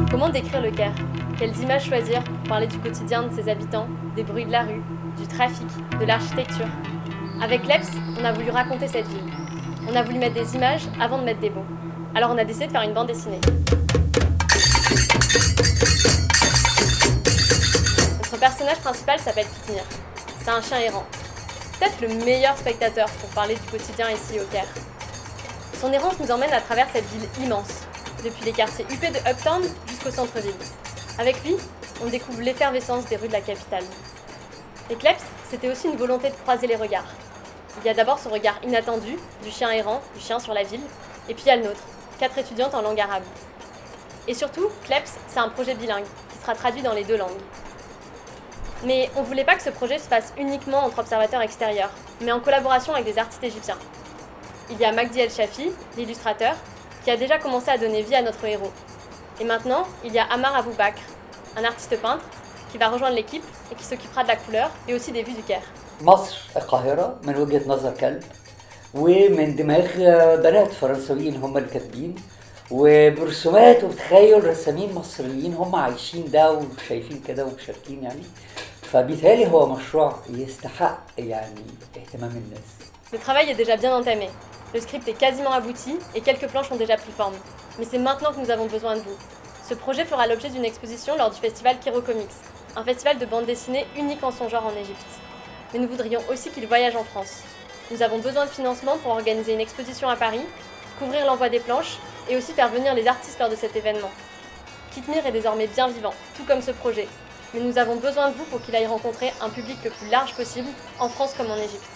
Comment décrire le Caire? Quelles images choisir pour parler du quotidien de ses habitants, des bruits de la rue, du trafic, de l'architecture? Avec Kleps, on a voulu raconter cette ville. On a voulu mettre des images avant de mettre des mots. Alors on a décidé de faire une bande dessinée. Notre personnage principal s'appelle Kitmir. C'est un chien errant. Peut-être le meilleur spectateur pour parler du quotidien ici au Caire. Son errance nous emmène à travers cette ville immense, depuis les quartiers huppés de Uptown jusqu'au centre-ville. Avec lui, on découvre l'effervescence des rues de la capitale. Et Kleps, c'était aussi une volonté de croiser les regards. Il y a d'abord ce regard inattendu, du chien errant, du chien sur la ville, et puis il y a le nôtre, 4 étudiantes en langue arabe. Et surtout, Kleps, c'est un projet bilingue, qui sera traduit dans les 2 langues. Mais on ne voulait pas que ce projet se fasse uniquement entre observateurs extérieurs, mais en collaboration avec des artistes égyptiens. Il y a Magdi El Shafi, l'illustrateur, qui a déjà commencé à donner vie à notre héros. Et maintenant, il y a Amar Aboubakr, un artiste peintre, qui va rejoindre l'équipe et qui s'occupera de la couleur et aussi des vues du Caire. مصر القاهرة من وجهة نظر كلب ومن دماغ بنات فرنسويين هم الكاتبين وبرسومات وبتخيل رسامين مصريين هم عايشين ده وشايفين كده ومشاركين يعني فبالتالي هو مشروع يستحق يعني اهتمام الناس. Le travail est déjà bien entamé. Le script est quasiment abouti et quelques planches ont déjà pris forme. Mais c'est maintenant que nous avons besoin de vous. Ce projet fera l'objet d'une exposition lors du festival Cairo Comics, un festival de bande dessinée unique en son genre en Égypte. Mais nous voudrions aussi qu'il voyage en France. Nous avons besoin de financement pour organiser une exposition à Paris, couvrir l'envoi des planches et aussi faire venir les artistes lors de cet événement. Kitmir est désormais bien vivant, tout comme ce projet. Mais nous avons besoin de vous pour qu'il aille rencontrer un public le plus large possible, en France comme en Égypte.